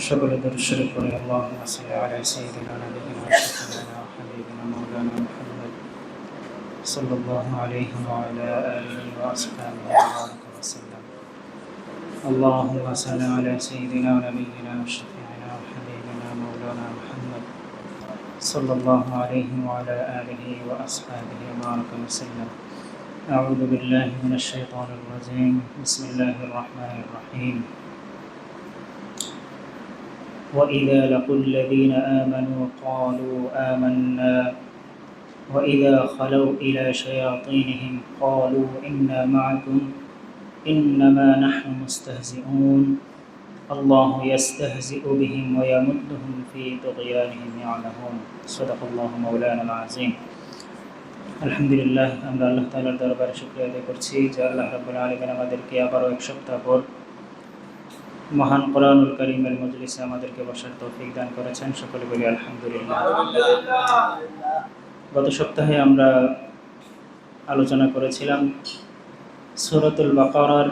সকলে দরুদ শরীফ পড়ে আল্লাহুম্মা সাল্লি আলা সাইয়্যিদিনা নাবিয়িনা ওয়া শাফিঈনা ওয়া হাবিবিনা মাওলানা মুহাম্মদ সাল্লাল্লাহু আলাইহি ওয়া আলা আলিহি ওয়া আসহাবিহি ওয়া বারাকা ওয়া সাল্লাম। আল্লাহুম্মা সাল্লি আলা সাইয়্যিদিনা নাবিয়িনা ওয়া শাফিঈনা ওয়া হাবিবিনা মাওলানা মুহাম্মদ সাল্লাল্লাহু আলাইহি ওয়া আলা আলিহি ওয়া আসহাবিহি ওয়া বারাকা ওয়া সাল্লাম। আউযু বিল্লাহি মিনাশ শাইতানির রাজীম। বিসমিল্লাহির রাহমানির রাহিম। وَإِذَا لَقُوا الَّذِينَ آمَنُوا قَالُوا آمَنَّا وَإِذَا خَلَوْا إِلَى شَيَاطِينِهِمْ قَالُوا إِنَّا مَعَكُمْ إِنَّمَا نَحْنُ مُسْتَهْزِئُونَ اللَّهُ يَسْتَهْزِئُ بِهِمْ وَيَمُدُّهُمْ فِي طُغْيَانِهِمْ يَعْمَهُونَ صدق الله مولانا العظيم। আলহামদুলিল্লাহ, আমরা আল্লাহ তাআলার দরবারে শুকরিয়া আদায় করছি যে আল্লাহ রাব্বুল আলামিন আমাদেরকে আবারও এক সপ্তাহ পর মহান কোরআনুল কারীমের মজলিসে আমাদেরকে বসার তৌফিক দান করেছেন। সকলে বলি আলহামদুলিল্লাহ। গত সপ্তাহে আমরা আলোচনা করেছিলাম সূরাতুল বাকারার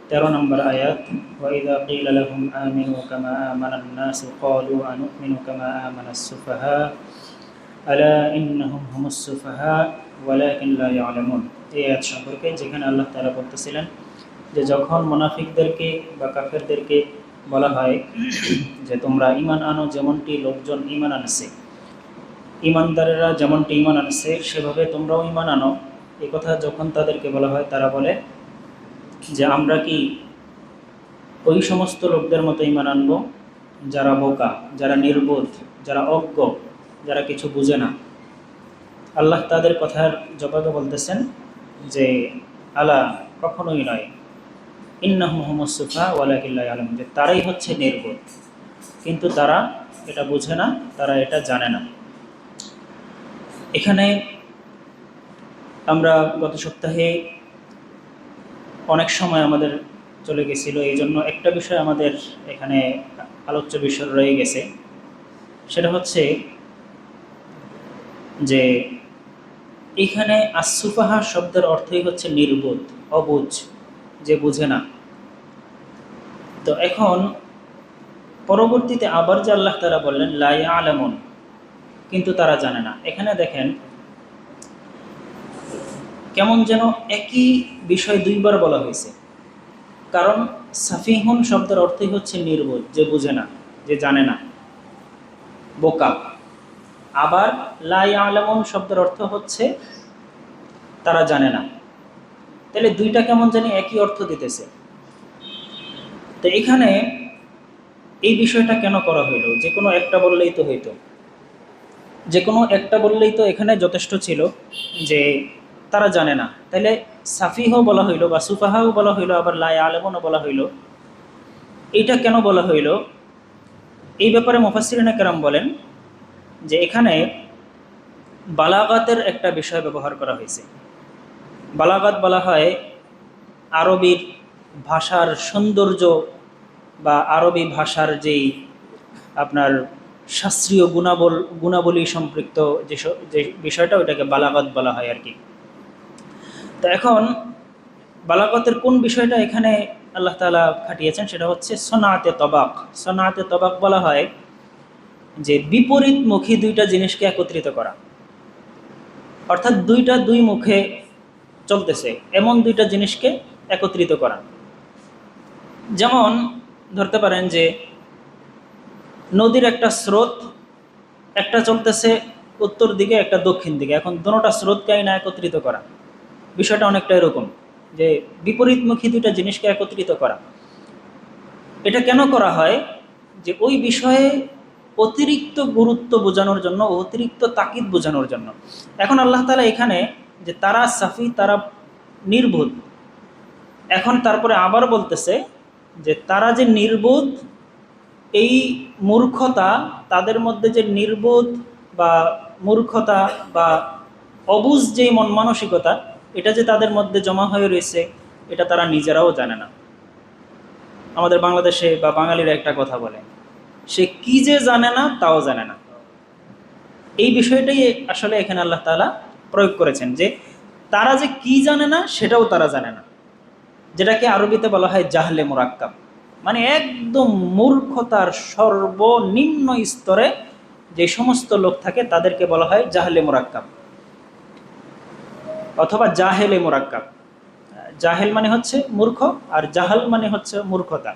13 নম্বর আয়াত, ওয়াইদা কিলা লাহুম আমিনু কামা আমানান নাস ক্বালু আনুমিনু কামা আমানাস সুফাহা আলা ইন্নাহুম হুমুস সুফাহা ওয়ালাকিন লা ইয়ালামুন। এই আয়াত সম্পর্কে যেখানে আল্লাহ তাআলা বলতেছিলেন যে যখন মুনাফিকদেরকে বা কাফেরদেরকে বলা হয় যে তোমরা ঈমান আনো যেমনটি লোকজন ঈমান আনছে, ঈমানদারেরা যেমনটি ঈমান আনছে সেভাবে তোমরাও ঈমান আনো, এই কথা যখন তাদেরকে বলা হয় তারা বলে যে আমরা কি ওই সমস্ত লোকদের মতো ঈমান আনবো যারা বোকা, যারা নির্বোধ, যারা অজ্ঞ, যারা কিছু বুঝে না। আল্লাহ তাদের কথার জবাবে বলতেছেন যে আলা, কখনোই নয়, ইন্নাহুম হুমুস সুফাহা ওয়ালাকিন লা ইয়ালামুন, যে তারাই হচ্ছে নির্বোধ কিন্তু তারা এটা বুঝে না, তারা এটা জানে না। এখানে আমরা গত সপ্তাহে অনেক সময় আমাদের চলে গেছিল, এই জন্য একটা বিষয় আমাদের এখানে আলোচ্য বিষয় রয়ে গেছে, সেটা হচ্ছে যে এখানে আসুফাহা শব্দের অর্থই হচ্ছে নির্বোধ, অবুঝ, যে বুঝে না। তো এখন পরবর্তীতে আবার যে আল্লাহ তাআলা বললেন লা ইয়ালামুন, কিন্তু তারা জানে না। এখানে দেখেন কেমন যেন একই বিষয় দুইবার বলা হয়েছে, কারণ সাফিহুন শব্দের অর্থই হচ্ছে নির্বোধ, যে বুঝে না, যে জানে না, বোকা। আবার লা ইয়ালামুন শব্দের অর্থ হচ্ছে তারা জানে না। তাহলে দুইটা কেমন জানি একই অর্থ দিতেছে। তো এখানে এই বিষয়টা কেন করা হইল? যে কোনো একটা বললেই তো হইতো, যে কোনো একটা বললেই তো এখানে যথেষ্ট ছিল যে তারা জানে না। তাহলে সাফিহও বলা হইল বা সুফাহাও বলা হইল, আবার লা ইয়ালামুনও বলা হইল। এইটা কেন বলা হইল? এই ব্যাপারে মুফাসসিরিনে কেরাম বলেন যে এখানে বালাগাতের একটা বিষয় ব্যবহার করা হয়েছে। বালাগাত বলা হয় আরবির ভাষার সৌন্দর্য বা আরবি ভাষার যেই আপনার শাস্ত্রীয় গুণাবলী সম্পৃক্ত যে বিষয়টা, ওইটাকে বালাগত বলা হয় আর কি। তো এখন বালাগতের কোন বিষয়টা এখানে আল্লাহ তাআলা খাটিয়েছেন সেটা হচ্ছে সনাআতে তবাক। সনাআতে তবাক বলা হয় যে বিপরীতমুখী দুইটা জিনিসকে একত্রিত করা, অর্থাৎ দুই মুখে চলতেছে এমন দুইটা জিনিসকে একত্রিত করা। যেমন ধরতে পারেন যে নদীর একটা স্রোত, একটা চলতেছে উত্তর দিকে, একটা দক্ষিণ দিকে, এখন দুটোটা স্রোতকে না একত্রিত করা, বিষয়টা অনেকটা এরকম যে বিপরীতমুখী দুইটা জিনিসকে একত্রিত করা। এটা কেন করা হয়? যে ওই বিষয়ে অতিরিক্ত গুরুত্ব বোঝানোর জন্য, অতিরিক্ত তাকিদ বোঝানোর জন্য। এখন আল্লাহ তাআলা এখানে যে তারা সাফি, তারা নির্বোধ, এখন তারপরে আবার বলতেছে যে তারা যে নির্বোধ, এই মূর্খতা, তাদের মধ্যে যে নির্বোধ বা মূর্খতা বা অবুঝ যে মন মানসিকতা, এটা যে তাদের মধ্যে জমা হয়ে রয়েছে, এটা তারা নিজেরাও জানে না। আমাদের বাংলাদেশে বা বাঙালিরা একটা কথা বলে, সে কি যে জানে না তাও জানে না। এই বিষয়টাই আসলে এখানে আল্লাহ তাআলা প্রয়োগ করেছেন, যে তারা যে কি জানে না সেটাও তারা জানে না, যেটাকে আরবিতে বলা হয় জাহলে মুরাক্কাব। মানে একদম মূর্খতার সর্বনিম্ন স্তরে যে সমস্ত লোক থাকে তাদেরকে বলা হয় জাহলে মুরাক্কাব অথবা জাহেলে মুরাক্কাব। জাহেল মানে হচ্ছে মূর্খ, আর জাহাল মানে হচ্ছে মূর্খতা।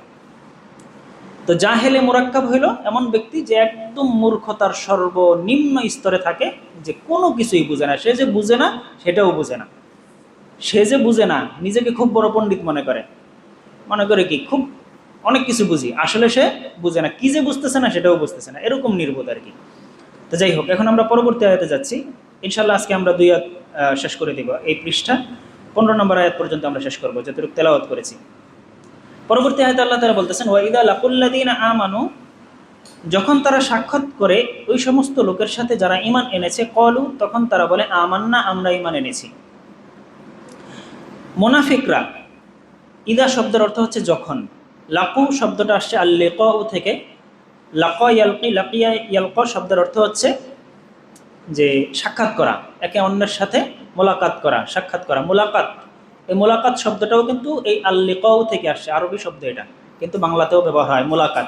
তো জাহেলে মুরাক্কাব হইল এমন ব্যক্তি যে একদম মূর্খতার সর্বনিম্ন স্তরে থাকে, যে কোনো কিছুই বুঝে না। সে যে বুঝে না সেটাও বুঝে না, সে যে বুঝে না নিজেকে খুব বড় পণ্ডিত মনে করে, মনে করে কি খুব অনেক কিছু বুঝি, আসলে সে বুঝে না, কি যে বুঝতেছে না সেটাও বুঝতেছে না, এরকম নির্বোধ আর কি। তো যাই হোক, এখন আমরা পরবর্তী আয়াতে যাচ্ছি। ইনশাল্লাহ আজকে আমরা 2 আয়াত শেষ করে দিব। এই পৃষ্ঠা 15 নম্বর আয়াত পর্যন্ত আমরা শেষ করবো, যতটুকু তেলাওয়াত করেছি। পরবর্তী আয়াতে আল্লাহ তাআলা বলতেছেন, ওয়াইদা লাকুল্লাযীনা আমানু, যখন তারা সাক্ষাৎ করে ওই সমস্ত লোকের সাথে যারা ঈমান এনেছে, কলু, তখন তারা বলে আমান্না, আমরা ঈমান এনেছি। মুনাফিকরা, ইদা শব্দের অর্থ হচ্ছে যখন, লাকু শব্দটা আসছে আল লিকাউ থেকে, লাকা ইয়ালকি, লাকিয়া ইয়ালকা শব্দের অর্থ হচ্ছে যে সাক্ষাৎ করা, একে অন্যের সাথে মোলাকাত করা, সাক্ষাৎ করা, মোলাকাত। এই মোলাকাত শব্দটাও কিন্তু এই আল লিকাউ থেকে আসছে, আরবি শব্দ এটা, কিন্তু বাংলাতেও ব্যবহার হয় মোলাকাত।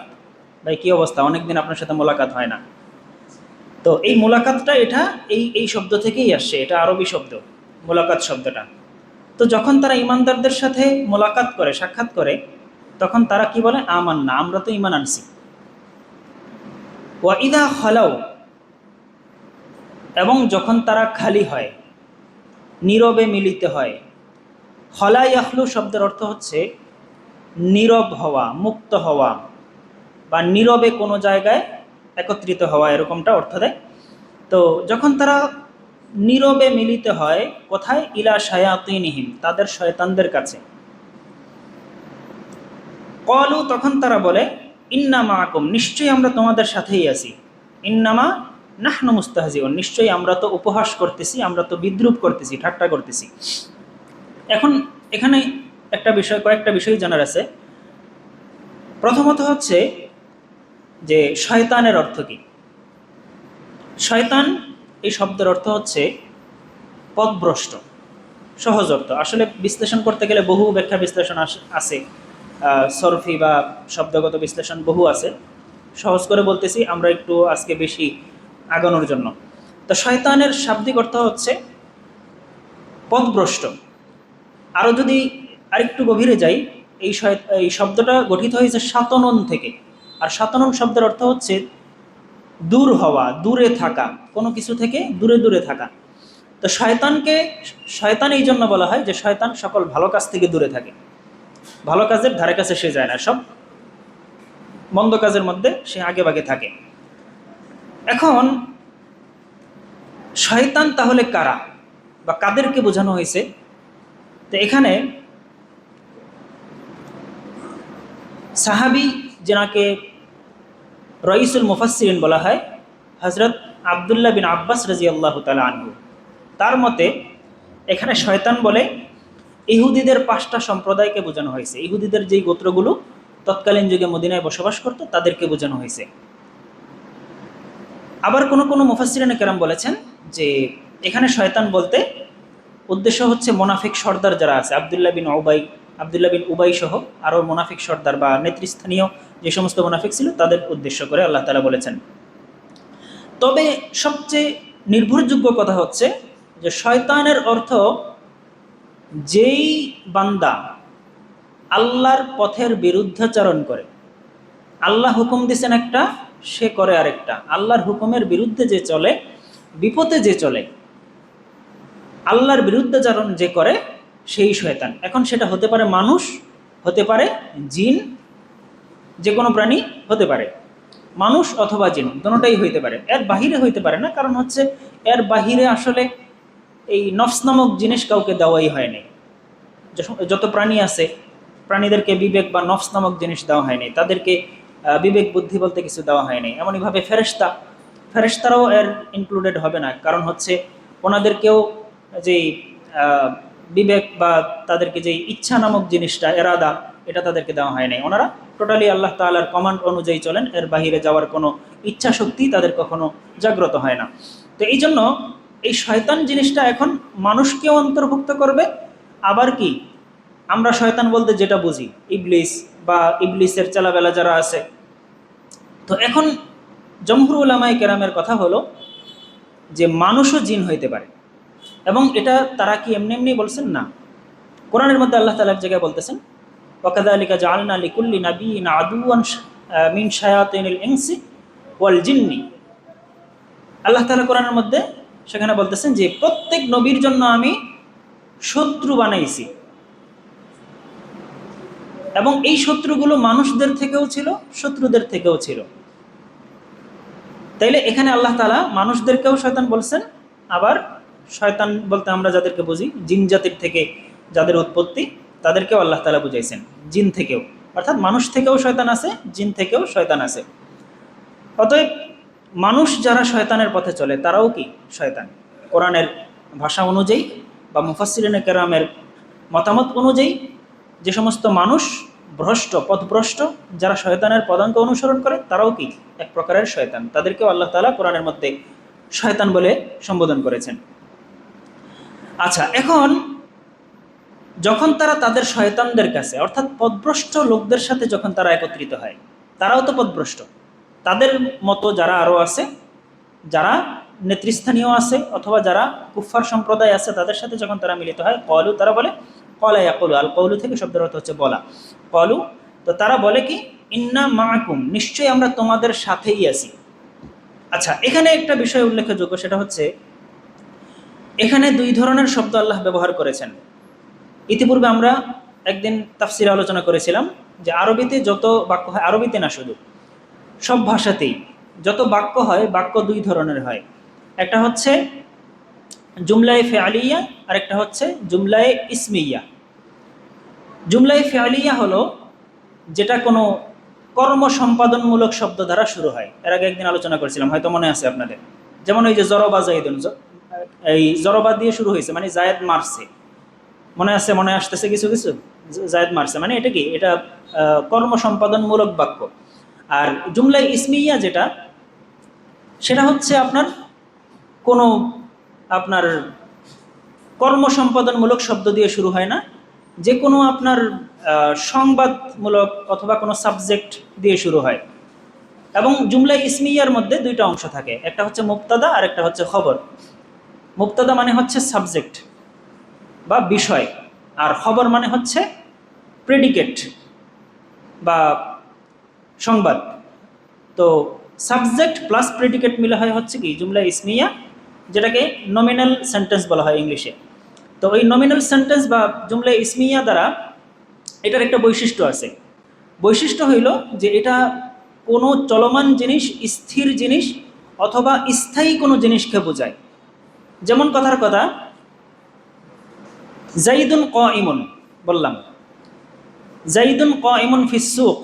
ভাই কি অবস্থা, অনেকদিন আপনার সাথে মোলাকাত হয় না। তো এই মোলাকাতটা এটা এই শব্দ থেকেই আসছে, এটা আরবি শব্দ মোলাকাত শব্দটা। তো যখন তারা ইমানদারদের সাথে মোলাকাত করে, সাক্ষাৎ করে, তখন তারা কি বলে, আমান্না, আমরা তো ঈমান আনছি। ওয়া ইদা খালাউ, এবং যখন তারা খালি হয়, নীরবে মিলিত হয়। খলা ইয়াখলু শব্দের অর্থ হচ্ছে নীরব হওয়া, মুক্ত হওয়া, বা নীরবে কোনো জায়গায় একত্রিত হওয়া, এরকমটা অর্থ দেয়। তো যখন তারা নীরবে মিলিত হয়, কোথায়, ইলা শায়াতিনিহিম, তাদের শয়তানদের কাছে। কলু, তখন তারা বলে, ইন্না মাআকুম, নিশ্চয়ই আমরা তোমাদের সাথেই আছি। ইন্নামা নাহনু মুস্তাহজিউন, নিশ্চয়ই আমরা তো উপহাস করতেছি, আমরা তো বিদ্রুপ করতেছি, ঠাট্টা করতেছি। এখন এখানে কয়েকটা বিষয় জানার আছে। প্রথমত হচ্ছে যে শয়তানের অর্থ কি। শয়তান এই শব্দের অর্থ হচ্ছে পথভ্রষ্ট, সহজ অর্থ। আসলে বিশ্লেষণ করতে গেলে বহু ব্যাখ্যা বিশ্লেষণ আছে, সরফি বা শব্দগত বিশ্লেষণ বহু আছে। সহজ করে বলতেছি আমরা একটু আজকে বেশি আগানোর জন্য। তো শয়তানের শাব্দিক অর্থ হচ্ছে পথভ্রষ্ট। আরও যদি আরেকটু গভীরে যাই, এই শব্দটা গঠিত হয়েছে সাতনন থেকে, আর সাতনন শব্দের অর্থ হচ্ছে দূর হওয়া, দূরে থাকা, কোনো কিছু থেকে দূরে দূরে থাকা। তো শয়তান এই জন্য বলা হয় যে শয়তান সকল ভালো কাজ থেকে দূরে থাকে, ভালো কাজের ধারে কাছে সে যায় না, সব মন্দ কাজের মধ্যে সে আগে ভাগে থাকে। এখন শয়তান তাহলে কারা বা কাদেরকে বোঝানো হয়েছে? তো এখানে সাহাবী যেনাকে রইসুল মুফাসসিরিন বলা হয়, হযরত আব্দুল্লাহ বিন আব্বাস রাদিয়াল্লাহু তাআলা আনহু, তার মতে এখানে শয়তান বলে ইহুদিদের 5টা সম্প্রদায়কে বোঝানো হয়েছে। ইহুদিদের যেই গোত্রগুলো তৎকালীন যুগে মদিনায় বসবাস করত তাদেরকে বোঝানো হয়েছে। আবার কোনো মুফাসসিরিনে কেরাম বলেছেন যে এখানে শয়তান বলতে উদ্দেশ্য হচ্ছে মোনাফিক সর্দার যারা আছে, আব্দুল্লাহ বিন উবাই সহ আরও মোনাফিক সর্দার বা নেতৃস্থানীয় যে সমস্ত মোনাফিক ছিল তাদের উদ্দেশ্য করে আল্লাহ তাআলা বলেছেন। তবে সবচেয়ে নির্ভরযোগ্য কথা হচ্ছে যে শয়তানের অর্থ যেই বান্দা আল্লাহর পথের বিরুদ্ধাচরণ করে। আল্লাহ হুকুম দিয়েছেন একটা, সে করে আরেকটা। আল্লাহর হুকুমের বিরুদ্ধে যে চলে, বিপথে যে চলে, আল্লাহর বিরুদ্ধাচরণ যে করে, সেই শয়তান। এখন সেটা হতে পারে মানুষ, হতে পারে জিন, যে কোনো প্রাণী হতে পারে, মানুষ অথবা জিন, দুটোটাই হইতে পারে। এর বাহিরে হইতে পারে না, কারণ হচ্ছে এর বাহিরে আসলে এই নফস নামক জিনিস কাউকে দেওয়াই হয়নি। যত প্রাণী আছে, প্রাণীদেরকে বিবেক বা নফস নামক জিনিস দেওয়া হয়নি, তাদেরকে বিবেক বুদ্ধি বলতে কিছু দেওয়া হয়নি। এমনইভাবে ফেরেশতারাও এর ইনক্লুডেড হবে না, কারণ হচ্ছে ওনাদেরকেও যেই বিবেক বা তাদেরকে যেই ইচ্ছা নামক জিনিসটা, এরাদা, এটা তাদেরকে দেওয়া হয়নি। ওনারা টোটালি আল্লাহ তাআলার কমান্ড অনুযায়ী চলেন, এর বাহিরে যাওয়ার কোনো ইচ্ছা শক্তি তাদের কখনো জাগ্রত হয় না। তো এই জন্য এই শয়তান জিনিসটা এখন মানুষকেও অন্তর্ভুক্ত করবে, আবার কি আমরা শয়তান বলতে যেটা বুঝি ইবলিস বা ইবলিসের চালাবেলা যারা আছে। তো এখন জমহুর উলামায়ে কেরামের কথা হলো যে মানুষও জিন হইতে পারে, এবং এটা তারা কি এমনি এমনি বলছেন না। কোরআনের মধ্যে আল্লাহ তাআলা এক জায়গায় বলতেছেন, ওয়াকাযালিকা জাআলনা লিকুল্লি নাবিয়্যিন আদুওয়ান মিন শায়াতিনিল ইনসি ওয়াল জিন্নি। আল্লাহ তাআলা কোরআনের মধ্যে সেখানে বলতেছেন যে প্রত্যেক নবীর জন্য আমি শত্রু বানাইছি, এবং এই শত্রুগুলো মানুষদের থেকেও ছিল, শত্রুদের থেকেও ছিল। তাইলে এখানে আল্লাহ তাআলা মানুষদেরকেও শয়তান বলছেন, আবার শয়তান বলতে আমরা যাদেরকে বুঝি জিন জাতির থেকে যাদের উৎপত্তি তাদেরকেও আল্লাহ তাআলা বুঝাইছেন জিন থেকেও, অর্থাৎ মানুষ থেকেও শয়তান আছে, জিন থেকেও শয়তান আছে। অতএব মানুষ যারা শয়তানের পথে চলে তারাও কি শয়তান। কোরআনের ভাষা অনুযায়ী বা মুফাসসিরিনে কেরামের মতামত অনুযায়ী যে সমস্ত মানুষ ভ্রষ্ট, পথভ্রষ্ট, যারা শয়তানের পদাঙ্ক অনুসরণ করে তারাও কি এক প্রকারের শয়তান। তাদেরকেও আল্লাহ তাআলা কোরআনের মধ্যে শয়তান বলে সম্বোধন করেছেন। আচ্ছা, এখন যখন তারা তাদের শয়তানদের কাছে অর্থাৎ পথভ্রষ্ট লোকদের সাথে যখন তারা একত্রিত হয়, তারাও তো পথভ্রষ্ট, তাদের মতো যারা আরও আছে, যারা নেতৃস্থানীয় আছে অথবা যারা কুফফার সম্প্রদায় আছে, তাদের সাথে যখন তারা মিলিত হয়, কলু, তারা বলে, কলা ইয়াকুলু, আল কৌলু থেকে শব্দের অর্থ হচ্ছে বলা, কলু, তো তারা বলে কি ইন্না মাআকুম, নিশ্চয়ই আমরা তোমাদের সাথেই আছি। আচ্ছা, এখানে একটা বিষয় উল্লেখযোগ্য, সেটা হচ্ছে এখানে দুই ধরনের শব্দ আল্লাহ ব্যবহার করেছেন। ইতিপূর্বে আমরা একদিন তাফসিরে আলোচনা করেছিলাম যে আরবিতে যত বাক্য হয়, আরবিতে না শুধু সব ভাষাতেই যত বাক্য হয়, বাক্য দুই ধরনের হয়। একটা হচ্ছে জুমলায়ে ফেআলিয়া আর একটা হচ্ছে জুমলায়ে ইসমিয়া। জুমলায়ে ফেআলিয়া হলো যেটা কোনো কর্ম সম্পাদনমূলক শব্দ দ্বারা শুরু হয়। এর আগে একদিন আলোচনা করেছিলাম, হয়তো মনে আছে আপনাদের। যেমন ওই যে জরবা জাইদুন, এই জরবা দিয়ে শুরু হয়েছে, মানে জায়েদ মারছে, মনে আছে, মনে আসতেছে কিছু কিছু, জায়েদ মারছে মানে এটা কি, এটা কর্ম সম্পাদনমূলক বাক্য। আর জুমলায়ে ইসমিয়া যেটা, সেটা হচ্ছে আপনার কোনো আপনার কর্ম সম্পাদনমূলক শব্দ দিয়ে শুরু হয় না, যে কোনো আপনার সংবাদমূলক অথবা কোনো সাবজেক্ট দিয়ে শুরু হয়। এবং জুমলা ইসমিয়ার মধ্যে দুইটা অংশ থাকে, একটা হচ্ছে মুবতাদা আর একটা হচ্ছে খবর। মুবতাদা মানে হচ্ছে সাবজেক্ট বা বিষয়, আর খবর মানে হচ্ছে প্রেডিকেট বা সংবাদ। তো সাবজেক্ট প্লাস প্রেডিকেট মিলে হয় হচ্ছে কি জুমলা ইসমিয়া, যেটাকে নমিনাল সেন্টেন্স বলা হয় ইংলিশে। তো ওই নমিনাল সেন্টেন্স বা জুমলা ইসমিয়া দ্বারা এটার একটা বৈশিষ্ট্য আছে। বৈশিষ্ট্য হইল যে এটা কোনো চলমান জিনিস, স্থির জিনিস অথবা স্থায়ী কোনো জিনিসকে বোঝায়। যেমন কথার কথা, জাইদুন কাইমুন বললাম, জাইদুন কাইমুন ফিস সুক,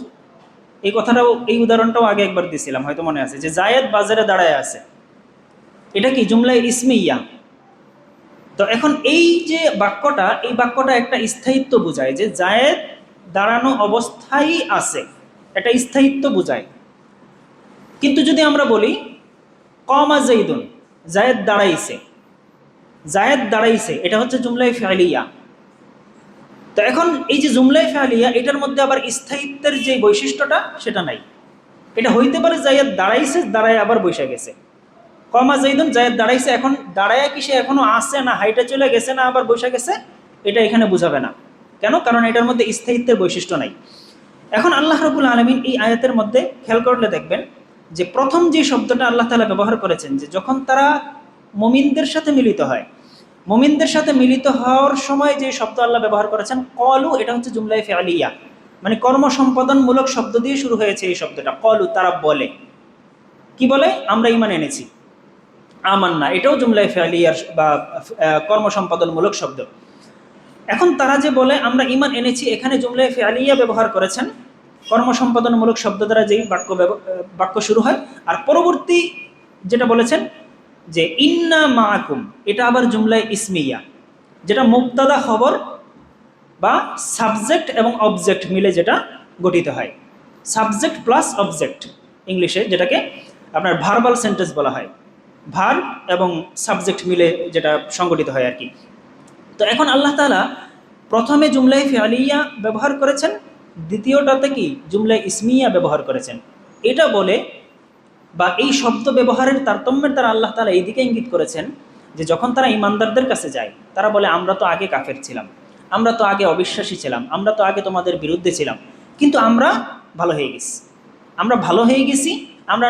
এই কথাটাও, এই উদাহরণটাও আগে একবার দিয়েছিলাম, হয়তো মনে আছে, যে জায়েদ বাজারে দাঁড়ায় আছে, এটা কি জুমলায়ে ইসমিয়া। তো এখন এই যে বাক্যটা, এই বাক্যটা একটা স্থায়িত্ব বোঝায়, যে জায়েদ দাঁড়ানো অবস্থায় আছে, একটা স্থায়িত্ব বোঝায়। কিন্তু যদি আমরা বলি কমা জাইদুন, জায়েদ দাঁড়াইছে, জায়েদ দাঁড়াইছে, এটা হচ্ছে জুমলায়ে ফিআলিয়া। তো এখন এই যে জুমলায়ে ফিআলিয়া, এটার মধ্যে আবার স্থায়িত্বের যে বৈশিষ্ট্যটা সেটা নাই। এটা হইতে পারে জায়েদ দাঁড়াইছে, দাঁড়ায় আবার বসে গেছে, কমা জাইদুন, জায়েদ দাঁড়াইছে, এখন দাঁড়ায় কি সে এখনো আছে না হাইটে চলে গেছে না আবার বসে গেছে, এটা এখানে বোঝাবে না। কেন? কারণ এটার মধ্যে স্থায়িত্বের বৈশিষ্ট্য নাই। এখন আল্লাহ রাব্বুল আলামিন এই আয়াতের মধ্যে খেয়াল করলে দেখবেন যে প্রথম যে শব্দটা আল্লাহ তাআলা ব্যবহার করেছেন, যে যখন তারা মুমিনদের সাথে মিলিত হয়, মুমিনদের সাথে মিলিত হওয়ার সময় যে শব্দ আল্লাহ ব্যবহার করেছেন কলু, এটা হচ্ছে জুমলায়ে ফিআলিয়া, মানে কর্ম সম্পাদনমূলক শব্দ দিয়ে শুরু হয়েছে এই শব্দটা। কলু, তারা বলে, কি বলে? আমরা ঈমান এনেছি, আমান্না, এটাও জুমলায়ে ফিআলিয়ার বা কর্ম সম্পাদনমূলক শব্দ। এখন তারা যে বলে আমরা ঈমান এনেছি, এখানে জুমলায়ে ফিআলিয়া ব্যবহার করেছেন কর্ম সম্পাদনমূলক শব্দ দ্বারা যেই বাক্য শুরু হয়। আর পরবর্তী যেটা বলেছেন যে ইন্না মাআকুম, এটা আবার জুমলায়ে ইসমিয়া, যেটা মুবতাদা খবর বা সাবজেক্ট এবং অবজেক্ট মিলে যেটা গঠিত হয়, সাবজেক্ট প্লাস অবজেক্ট ইংলিশে, যেটাকে আপনার ভার্বাল সেন্টেন্স বলা হয়, ভার্ব এবং সাবজেক্ট মিলে যেটা সংগঠিত হয় আর কি। তো এখন আল্লাহ তাআলা প্রথমে জুমলাই ফিআলিয়া ব্যবহার করেছেন, দ্বিতীয়টাতে কি জুমলাই ইসমিয়া ব্যবহার করেছেন। এটা বলে বা এই শব্দ ব্যবহারের তারতম্যের দ্বারা আল্লাহ তাআলা এই দিকে ইঙ্গিত করেছেন যে যখন তারা ইমানদারদের কাছে যায়, তারা বলে আমরা তো আগে কাফের ছিলাম, আমরা তো আগে অবিশ্বাসী ছিলাম, আমরা তো আগে তোমাদের বিরুদ্ধে ছিলাম, কিন্তু আমরা ভালো হয়ে গেছি, আমরা ভালো হয়ে গেছি, আমরা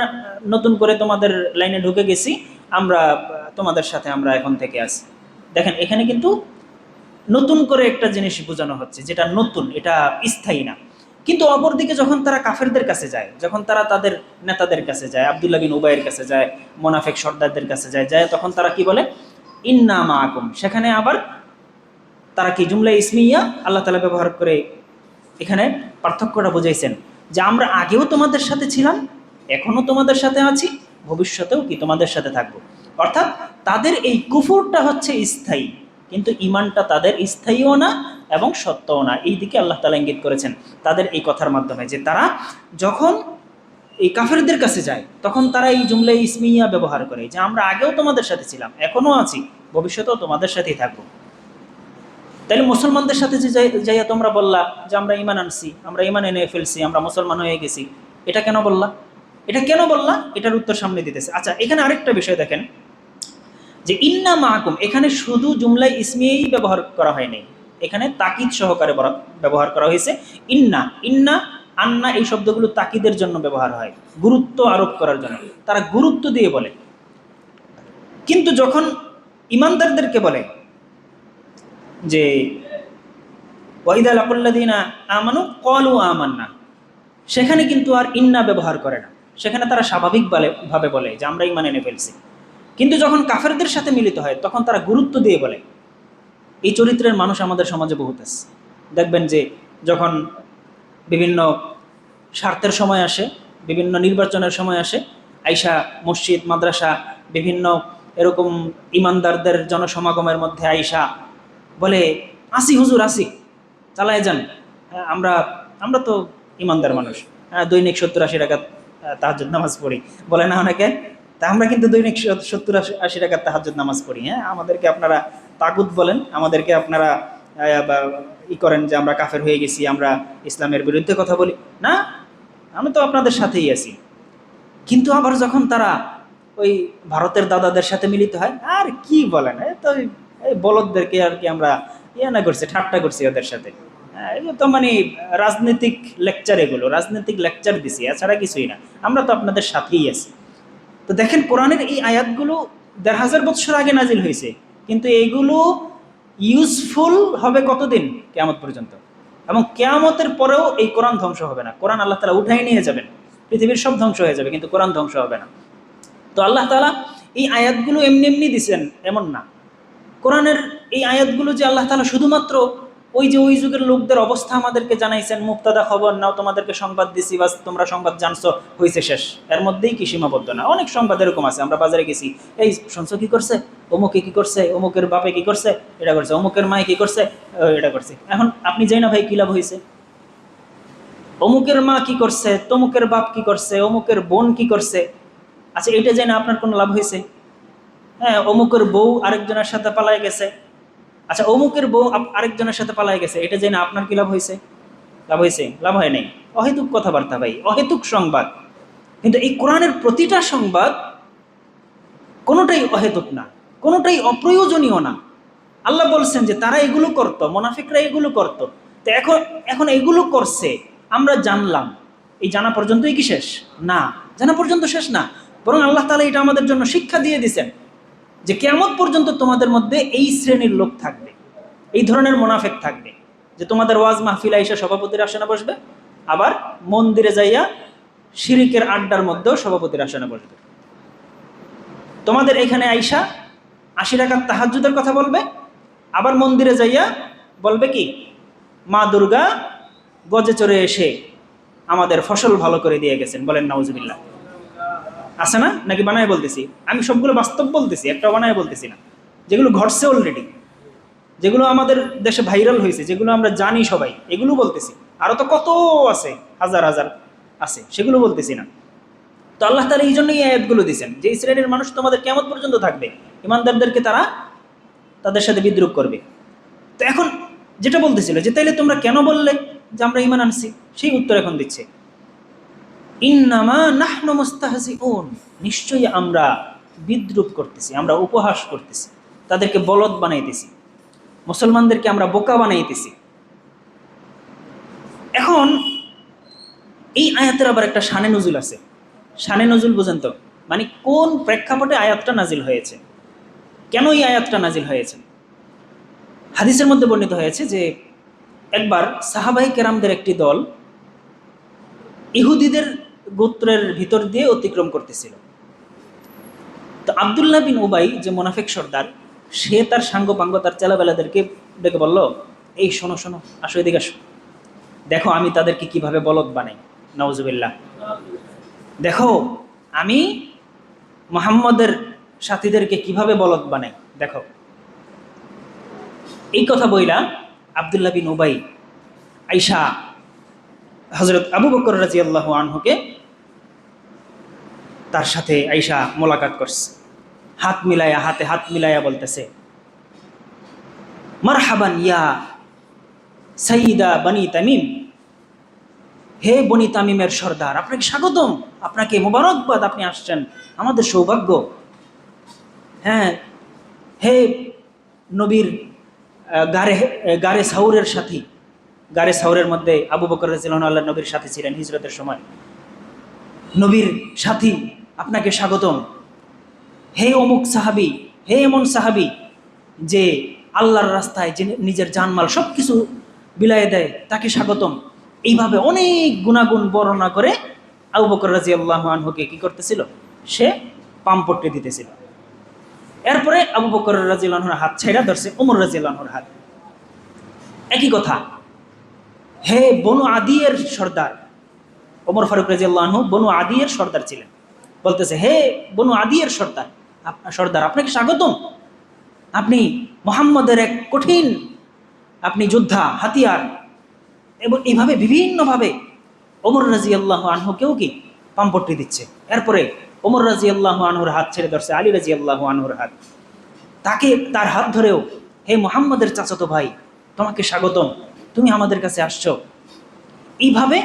নতুন করে তোমাদের লাইনে ঢুকে গেছি, আমরা তোমাদের সাথে আমরা এখন থেকে আছি। দেখেন এখানে কিন্তু নতুন করে একটা জিনিস বোঝানো হচ্ছে, যেটা নতুন, এটা স্থায়ী না। কিন্তু অপরদিকে যখন তারা কাফেরদের কাছে যায়, যখন তারা তাদের নেতাদের কাছে যায়, আব্দুল্লাহ বিন উবাইয়ের কাছে যায়, মোনাফেক সর্দারদের কাছে যায়, তখন তারা কি বলে? ইন্না মাআকুম। সেখানে আবার তারা কি জুমলা ইসমিয়া আল্লাহ তাআলা ব্যবহার করে এখানে পার্থক্যটা বুঝাইছেন যে আমরা আগেও তোমাদের সাথে ছিলাম, এখনো তোমাদের সাথে আছি, ভবিষ্যতেও কি তোমাদের সাথে থাকবো। অর্থাৎ তাদের এই কুফরটা হচ্ছে স্থায়ী, কিন্তু ইমানটা তাদের স্থায়ীও না এবং সত্যও না। এই দিকে আল্লাহ তাআলা ইঙ্গিত করেছেন তাদের এই কথার মাধ্যমে, যে তারা যখন এই কাফেরদের কাছে যায় তখন তারা এই জুমলা ইসমিয়া ব্যবহার করে যে আমরা আগেও তোমাদের সাথে ছিলাম, এখনো আছি, ভবিষ্যতেও তোমাদের সাথেই থাকবো। তাইলে মুসলমানদের সাথে যে যাইয়া তোমরা বললা যে আমরা ইমান আনছি, আমরা ইমান এনে ফেলছি, আমরা মুসলমান হয়ে গেছি, এটা কেন বললা? এটা কেন বললা? এটার উত্তর সামনে দিতেছে। আচ্ছা, এখানে আরেকটা বিষয় দেখেন যে ইন্না মাআকুম, এখানে শুধু জুমলাই ইসমিয়াই ব্যবহার করা হয়নি, এখানে তাকিদ সহকারে ব্যবহার করা হয়েছে। ইন্না, ইন্না, আন্না এই শব্দগুলো তাকিদের জন্য ব্যবহার হয়, গুরুত্ব আরোপ করার জন্য, তারা গুরুত্ব দিয়ে বলে। কিন্তু যখন ইমানদারদেরকে বলে যে ওয়াইদা লাকুল্লাযিনা আমানু ক্বালু আমান্না, সেখানে কিন্তু আর ইন্না ব্যবহার করে না, সেখানে তারা স্বাভাবিকভাবে বলে যে আমরা ঈমান এনে ফেলছি। কিন্তু যখন কাফেরদের সাথে মিলিত হয় তখন তারা গুরুত্ব দিয়ে বলে। এই চরিত্রের মানুষ আমাদের সমাজে বহুত আছে। দেখবেন যে যখন বিভিন্ন স্বার্থের সময় আসে, বিভিন্ন নির্বাচনের সময় আসে, আইসা মসজিদ মাদ্রাসা বিভিন্ন এরকম ইমানদারদের জনসমাগমের মধ্যে আইসা বলে আসি হুজুর আসি, চালায় যান, আমরা আমরা তো ইমানদার মানুষ, দৈনিক 70-80 রাকাত তাহাজ্জুদ নামাজ পড়ি, বলে না অনেকে? তা আমরা কিন্তু দৈনিক 70-80 রাকাত তাহাজ্জুদ নামাজ পড়ি। হ্যাঁ, আমাদেরকে আপনারা তাগুত বলেন, আমাদেরকে আপনারা করেন যে আমরা কাফের হয়ে গেছি, আমরা ইসলামের বিরুদ্ধে কথা বলি না, আমি তো আপনাদের সাথেই আছি। কিন্তু আবার যখন তারা ওই ভারতের দাদাদের সাথে মিলিত হয়, আর কি বলেন, তো এই বলদদেরকে আর কি আমরা না করছি, ঠাট্টা করছি ওদের সাথে, এগুলো তো মানে রাজনৈতিক লেকচার, এগুলো রাজনৈতিক লেকচার দিছি, এছাড়া কিছুই না, আমরা তো আপনাদের সাথেই আছি। তো দেখেন কোরআনের এই আয়াতগুলো ১,৫০০ বৎসর আগে নাজিল হয়েছে, কিন্তু এইগুলো ইউজফুল হবে কতদিন? কিয়ামত পর্যন্ত। এবং কিয়ামতের পরেও এই কোরআন ধ্বংস হবে না। কোরআন আল্লাহ তাআলা উঠাই নিয়ে যাবেন, পৃথিবীর সব ধ্বংস হয়ে যাবে, কিন্তু কোরআন ধ্বংস হবে না। তো আল্লাহ তাআলা এই আয়াতগুলো এমনি এমনি দিছেন এমন না। কোরআনের এই আয়াতগুলো যে আল্লাহ তাআলা শুধুমাত্র ওই যে ওই যুগের লোকদের অবস্থা আমাদেরকে জানাইছেন, মুক্তাদা খবর নাও, তোমাদেরকে সংবাদ দিছি, বাস তোমরা সংবাদ জানছো, হয়েছে শেষ, এর মধ্যেই কি সীমাবদ্ধ না। অনেক সংবাদ এরকম আছে, আমরা বাজারে গেছি, এই শুনছো কি করছে, অমুকে কি করছে, অমুকের বাপে কি করছে, এটা করছে, অমুকের মায়ে কি করছে, এটা করছে। এখন আপনি যাই না ভাই, কি লাভ হয়েছে? অমুকের মা কি করছে, তমুকের বাপ কি করছে, অমুকের বোন কি করছে, আচ্ছা এটা যাই না আপনার কোনো লাভ হয়েছে? হ্যাঁ, অমুকের বউ আরেকজনের সাথে পালায় গেছে, আচ্ছা অমুকের বউ আরেকজনের সাথে পালায় গেছে, এটা জেনে আপনার কি লাভ হয়েছে? লাভ হয়েছে? লাভ হয় নাই। অহেতুক কথাবার্তা ভাই, অহেতুক সংবাদ। কিন্তু এই কোরআনের প্রতিটা সংবাদ কোনোটাই অহেতুক না, কোনোটাই অপ্রয়োজনীয় না। আল্লাহ বলছেন যে তারা এগুলো করতো, মুনাফিকরা এগুলো করতো, তো এখন এখন এগুলো করছে, আমরা জানলাম, এই জানা পর্যন্তই কি শেষ? না, জানা পর্যন্ত শেষ না, বরং আল্লাহ তাআলা এটা আমাদের জন্য শিক্ষা দিয়ে দিয়েছেন যে কিয়ামত পর্যন্ত তোমাদের মধ্যে এই শ্রেণীর লোক থাকবে, এই ধরনের মুনাফিক থাকবে, যে তোমাদের ওয়াজ মাহফিল আইসা সভাপতির আসনে বসবে, আবার মন্দিরে যাইয়া শিরিকের আড্ডার মধ্যেও সভাপতির আসনে বসবে। তোমাদের এখানে আইসা ৮০ রাকাত তাহাজ্জুদের কথা বলবে, আবার মন্দিরে যাইয়া বলবে কি, মা দুর্গা গজে চড়ে এসে আমাদের ফসল ভালো করে দিয়ে গেছেন, বলেন নাউজুবিল্লাহ। আছে না? নাকি বানায় বলতেছি? আমি সবগুলো বাস্তব বলতেছি, একটা বানায় বলতেছি না, যেগুলো ঘটছে অলরেডি, যেগুলো আমাদের দেশে ভাইরাল হয়েছে, যেগুলো আমরা জানি সবাই, এগুলো বলতেছি। আরো তো কত আছে, হাজার হাজার আছে, সেগুলো বলতেছি না। তো আল্লাহ তাআলা এই জন্যই আয়াতগুলো দিয়েছেন যে এই শ্রেণীর মানুষ তোমাদের কিয়ামত পর্যন্ত থাকবে, ইমানদারদেরকে তারা তাদের সাথে বিদ্রুপ করবে। তো এখন যেটা বলতেছিল যে তাইলে তোমরা কেন বললে যে আমরা ঈমান আনছি, সেই উত্তর এখন দিচ্ছে, ইন্নামা নাহনু মুস্তাহজিউন, নিশ্চয়ই আমরা বিদ্রুপ করতেছি, আমরা উপহাস করতেছি, তাদেরকে বলদ বানাইতেছি, মুসলমানদেরকে আমরা বোকা বানাইতেছি। এখন এই আয়াতের আবার একটা শানে নজুল আছে। শানে নজুল বুঝেন তো? মানে কোন প্রেক্ষাপটে আয়াতটা নাজিল হয়েছে, কেন এই আয়াতটা নাজিল হয়েছে। হাদিসের মধ্যে বর্ণিত হয়েছে যে একবার সাহাবায়ে কেরামদের একটি দল ইহুদিদের গোত্রের ভিতর দিয়ে অতিক্রম করতেছিল। তো আবদুল্লাহ বিন উবাই, যে মুনাফিক সর্দার, সে তার সাঙ্গপাঙ্গ, তার চেলাবেলাদেরকে ডেকে বলল, এই শোনো শোনো, আসো এদিকে আসো, দেখো আমি তাদেরকে কিভাবে বলদ বানাই, নাউজুবিল্লাহ, দেখো আমি মুহাম্মদের সাথীদেরকে কিভাবে বলদ বানাই, দেখো। এই কথা বইলা আবদুল্লাহ বিন উবাই আইসা হযরত আবু বকর রাদিয়াল্লাহু আনহুকে তার সাথে আইসা মোলাকাত করছে, হাত মিলায়া, হাতে হাত মিলায়া বলতেছে, মারহাবান ইয়া সাইয়্যিদা বনি তামিম, হে বনি তামিমের সর্দার, আপনাকে স্বাগতম, আপনাকে মোবারকবাদ, আপনি আসছেন, আমাদের সৌভাগ্য। হ্যাঁ, হে নবীর গারে গারে সাউরের সাথী, গারে সাউরের মধ্যে আবু বকর রাদিয়াল্লাহু আনহু আল্লাহর নবীর সাথে ছিলেন হিজরতের সময়, নবীর সাথী, আপনাকে স্বাগতম। হে অমুক সাহাবি, হে এমন সাহাবি যে আল্লাহর রাস্তায় যে নিজের জানমাল সব কিছু বিলায়ে দেয়, তাকে স্বাগতম। এইভাবে অনেক গুণাগুণ বর্ণনা করে আবু বকর রাদিয়াল্লাহু আনহুকে কি করতেছিল, সে পাম্পট্টি দিতেছিল। এরপরে আবু বকর রাদিয়াল্লাহু আনহুর হাত ছেড়ে ধরছে ওমর রাদিয়াল্লাহু আনহুর হাত। একই কথা, হে বনু আদিয়ের সর্দার, ওমর ফারুক রাদিয়াল্লাহু আনহু বনু আদিয়ের সর্দার ছিলেন, বলতেছে, হে বনু আদিয়ের সর্দার, আপনার সর্দার, আপনাকে স্বাগতম, আপনি মুহাম্মদের এক কঠিন আপনি যোদ্ধা, হাতিয়ার। এবং এইভাবে বিভিন্নভাবে ওমর রাদিয়াল্লাহু আনহুকেও কি পাম্পট্টি দিচ্ছে। এরপরে ওমর রাদিয়াল্লাহু আনহুর হাত ছেড়ে ধরছে আলী রাদিয়াল্লাহু আনহুর হাত, তাকে তার হাত ধরেও, হে মুহাম্মদের চাচাতো ভাই, তোমাকে স্বাগতম, তুমি আমাদের কাছে আসছো। এইভাবে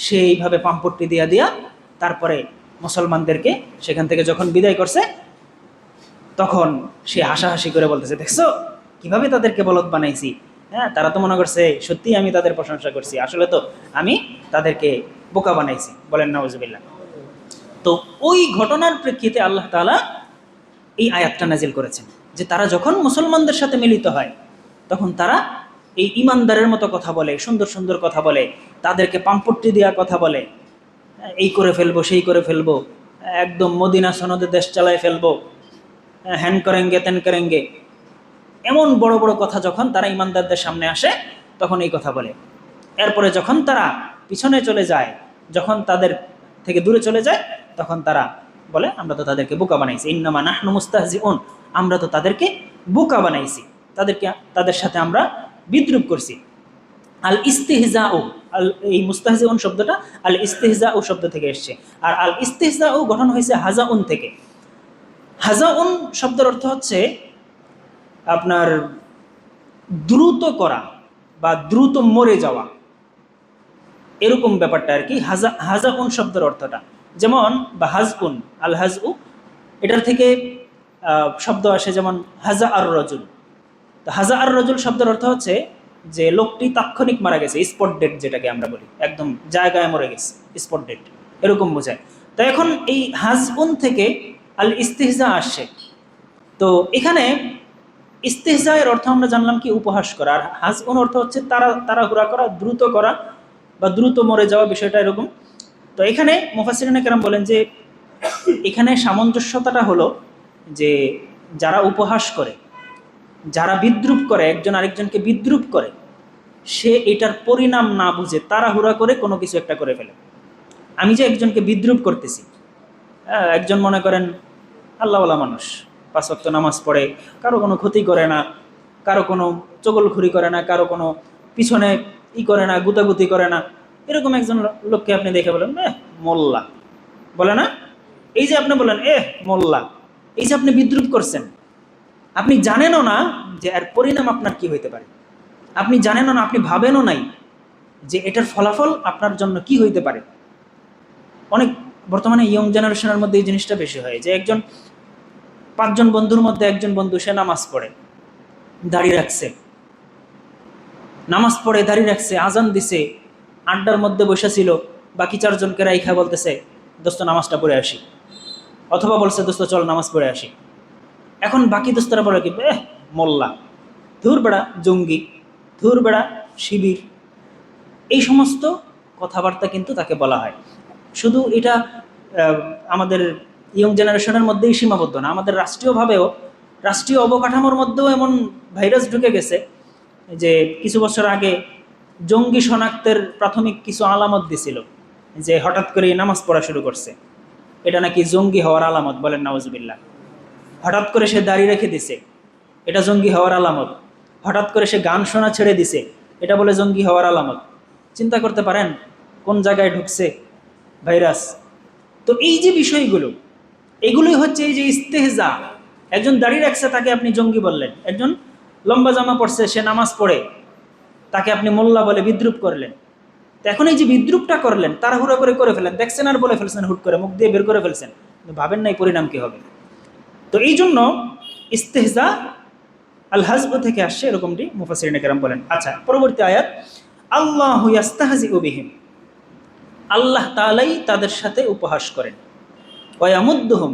সে এইভাবে পাম্পট্টি দিয়া দিয়া তারপরে মুসলমানদেরকে সেখান থেকে যখন বিদায় করছে, তখন সে হাসাহাসি করে বলতেছে, দেখছো কিভাবে তাদেরকে বলদ বানাইছি, হ্যাঁ, তারা তো মনে করছে সত্যি আমি তাদের প্রশংসা করছি, আসলে তো আমি তাদেরকে বোকা বানাইছি, বলেন নাউজুবিল্লাহ। তো ওই ঘটনার প্রেক্ষিতে আল্লাহ তাআলা এই আয়াতটা নাজিল করেছেন যে তারা যখন মুসলমানদের সাথে মিলিত হয়, তখন তারা এই ইমানদারের মতো কথা বলে, সুন্দর সুন্দর কথা বলে, তাদেরকে পাম্পট্টি দেওয়া কথা বলে, এই করে ফেলবো, সেই করে ফেলবো, একদম মদিনা সনদে দেশ চালায় ফেলবো, হ্যান করেঙ্গে তেন করেঙ্গে, এমন বড় বড় কথা যখন তারা ইমানদারদের সামনে আসে তখন এই কথা বলে। এরপরে যখন তারা পিছনে চলে যায়, যখন তাদের থেকে দূরে চলে যায়, তখন তারা বলে, আমরা তো তাদেরকে বোকা বানাইছি, ইন্নামা নাহনু মুস্তাহজিউন, আমরা তো তাদেরকে বোকা বানাইছি, তাদের সাথে আমরা বিদ্রুপ করছি। আল ইস্তিহজাউ, এই মুস্তাহজিউন শব্দটা আল ইস্তিহজাউ শব্দ থেকে এসছে, আর আল ইস্তিহজাউ গঠন হয়েছে হাজাউন থেকে। হাজাউন শব্দের অর্থ হচ্ছে আপনার দ্রুত করা বা দ্রুত মরে যাওয়া, এরকম ব্যাপারটা আর কি। হাজাউন শব্দের অর্থটা যেমন, বা হাজউন, আল হাজউ, এটার থেকে শব্দ আসে যেমন হাজা আর রজুল। তো হাজা আর রজুল শব্দের অর্থ হচ্ছে যে লোকটি তাৎক্ষণিক মারা গেছে, স্পট ডেট যেটাকে আমরা বলি, একদম জায়গায় মরে গেছে, স্পট ডেট, এরকম বোঝায়। তো এখন এই হাজউন থেকে আল ইস্তিহজা আসছে। তো এখানে ইস্তিহজায়ের অর্থ আমরা জানলাম কি, উপহাস করা, আর হাজউন অর্থ হচ্ছে তাড়াহুড়া করা, দ্রুত করা বা দ্রুত মরে যাওয়া, বিষয়টা এরকম। তো এখানে মুফাসসিরিনে কেরাম বলেন যে এখানে সামঞ্জস্যতাটা হলো যে যারা উপহাস করে, যারা বিদ্রুপ করে, একজন আরেকজনকে বিদ্রুপ করে, সে এটার পরিণাম না বুঝে তাড়াহুড়া করে কোনো কিছু একটা করে ফেলে। আমি যে একজনকে বিদ্রুপ করতেছি, একজন মনে করেন আল্লাহওয়ালা মানুষ, 5 ওয়াক্ত নামাজ পড়ে, কারো কোনো ক্ষতি করে না, কারো কোনো চগলখুরি করে না, কারো কোনো পিছনে করে না, গুতাগুতি করে না, এরকম একজন লোককে আপনি দেখে বলেন মোল্লা, বলে না? এই যে আপনি বলেন মোল্লা, এই যে আপনি বিদ্রুপ করছেন, আপনি জানেনও না যে এর পরিণাম আপনার কি হইতে পারে। আপনি জানেনও না, আপনি ভাবেনও নাই যে এটার ফলাফল আপনার জন্য কি হইতে পারে। অনেক বর্তমানে ইয়ং জেনারেশনের মধ্যে এই জিনিসটা বেশি হয় যে একজন 5 জন বন্ধুর মধ্যে একজন বন্ধু সে নামাজ পড়ে, দাড়ি রাখছে, নামাজ পড়ে দাড়ি রাখছে, আজান দিছে, আড্ডার মধ্যে বসেছিল, বাকি 4 জনকে রাইখা বলতেছে দোস্ত নামাজটা পড়ে আসি, অথবা বলছে দোস্ত চল নামাজ পড়ে আসি। এখন বাকি দোস্তরা বলে কি, মোল্লা, ধুর বেড়া জঙ্গি, ধুর বেড়া শিবির, এই সমস্ত কথাবার্তা কিন্তু তাকে বলা হয়। শুধু এটা আমাদের ইয়ং জেনারেশনের মধ্যেই সীমাবদ্ধ না, আমাদের রাষ্ট্রীয়ভাবেও, রাষ্ট্রীয় অবকাঠামোর মধ্যেও এমন ভাইরাস ঢুকে গেছে যে কিছু বছর আগে জঙ্গি শনাক্তের প্রাথমিক কিছু আলামত দিছিল, যে হঠাৎ করে নামাজ পড়া শুরু করছে, এটা নাকি জঙ্গি হওয়ার আলামত, বলেন নাউজুবিল্লাহ। হঠাৎ করে সে দাড়ি রেখে দিছে, এটা জঙ্গি হওয়ার আলামত। হঠাৎ করে সে গান শোনা ছেড়ে দিছে, এটা বলে জঙ্গি হওয়ার আলামত। চিন্তা করতে পারেন কোন জায়গায় ঢুকছে ভাইরাস। তো এই যে বিষয়গুলো, এগুলোই হচ্ছে এই যে ইস্তেহজা। একজন দাড়ি রাখছে তাকে আপনি জঙ্গি বললেন, একজন লম্বা জামা পড়ছে সে নামাজ পড়ে তাকে আপনি মোল্লা বলে বিদ্রুপ করলেন। তো এখন এই যে বিদ্রুপটা করলেন তাড়াহুড়ো করে ফেলেন, দেখছেন আর বলে ফেলছেন, হুট করে মুখ দিয়ে বের করে ফেলছেন, ভাবেন নাই পরিণাম কি হবে। তো এই জন্য ইস্তেহজা আল হাজব থেকে আসছে, এরকমটি মুফাসসিরিনে কেরাম বলেন। আচ্ছা, পরবর্তী আয়াত, আল্লাহু ইয়াস্তাহজিউ বিহিম, আল্লাহ তাআলাই তাদের সাথে উপহাস করেন, ওয়া ইয়ামুদ্দুহুম,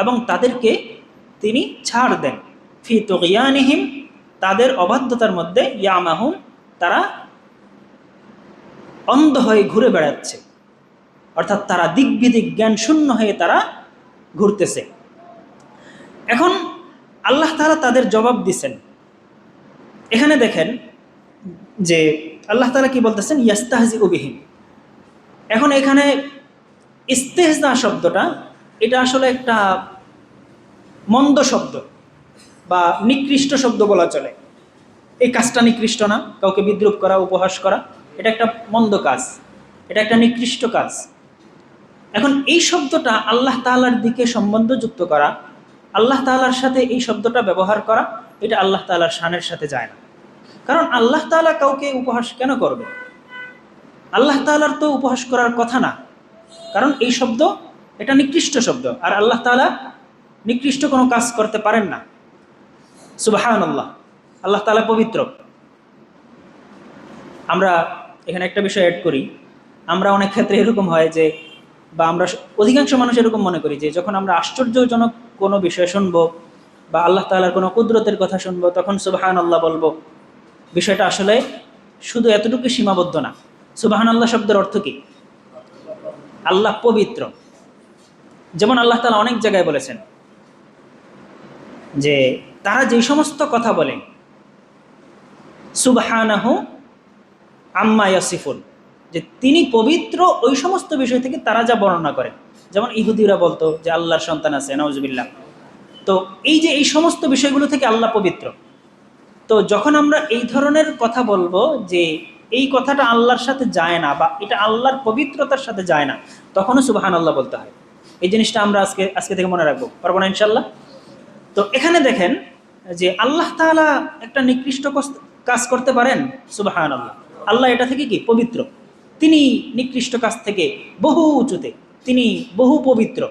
এবং তাদেরকে তিনি ছাড় দেন, ফি তুগয়ানিহিম, তাদের অবাধ্যতার মধ্যে, ইয়ামাহুম, তারা অন্ধ হয়ে ঘুরে বেড়াচ্ছে, অর্থাৎ তারা দিক বিদিক জ্ঞান শূন্য হয়ে তারা ঘুরতেছে। এখন আল্লাহ তাআলা তাদের জবাব দিছেন। এখানে দেখেন যে আল্লাহ তাআলা কি বলতেছেন, ইয়াস্তাহজিউ বিহিম। এখন এখানে ইস্তেহজা শব্দটা, এটা আসলে একটা মন্দ শব্দ বা নিকৃষ্ট শব্দ বলা চলে। এই কাজটা নিকৃষ্ট না, কাউকে বিদ্রুপ করা, উপহাস করা, এটা একটা মন্দ কাজ, এটা একটা নিকৃষ্ট কাজ। এখন এই শব্দটা আল্লাহ তাআলার দিকে সম্বন্ধযুক্ত করা, আল্লাহ তাআলার সাথে এই শব্দটা ব্যবহার করা, এটা আল্লাহ তাআলার শানের সাথে যায় না। কারণ আল্লাহ তাআলা কাউকে উপহাস কেন করবে? আল্লাহ তাআলার তো উপহাস করার কথা না, কারণ এই শব্দ এটা নিকৃষ্ট শব্দ, আর আল্লাহ তাআলা নিকৃষ্ট কোনো কাজ করতে পারেন না। সুবহানাল্লাহ, আল্লাহ তাআলা পবিত্র। আমরা এখানে একটা বিষয় অ্যাড করি, আমরা অনেক ক্ষেত্রে এরকম হয় যে, বা আমরা অধিকাংশ মানুষ এরকম মনে করি যে যখন আমরা আশ্চর্যজনক কোনো বিষয় শুনবো বা আল্লাহ তাআলার কোনো কুদরতের কথা শুনবো তখন সুবহানাল্লাহ বলবো। বিষয়টা আসলে শুধু এতটুকু সীমাবদ্ধ না। সুবহানাল্লাহ শব্দের অর্থ কি? আল্লাহ পবিত্র। যেমন আল্লাহ তাআলা অনেক জায়গায় বলেছেন যে তারা যেই সমস্ত কথা বলে, সুবহানাহু আম্মা ইয়াসিফুন, যে তিনি পবিত্র ওই সমস্ত বিষয় থেকে তারা যা বর্ণনা করে। যেমন ইহুদিরা বলতো যে আল্লাহর সন্তান আছে, নাউজুবিল্লাহ। তো এই যে এই সমস্ত বিষয়গুলো থেকে আল্লাহ পবিত্র। তো যখন আমরা এই ধরনের কথা বলবো যে এই কথাটা আল্লাহর সাথে যায় না বা এটা আল্লাহর পবিত্রতার সাথে যায় না, তখনও সুবহানাল্লাহ বলতে হয়। এই জিনিসটা আমরা আজকে থেকে মনে রাখবো, পারবো না ইনশাল্লাহ। তো এখানে দেখেন যে আল্লাহ তাআলা একটা নিকৃষ্ট কাজ করতে পারেন, সুবহানাল্লাহ। আল্লাহ এটা থেকে কি পবিত্র, তিনি নিকৃষ্ট কাজ থেকে বহু উঁচুতে, তিনি বহু পবিত্র।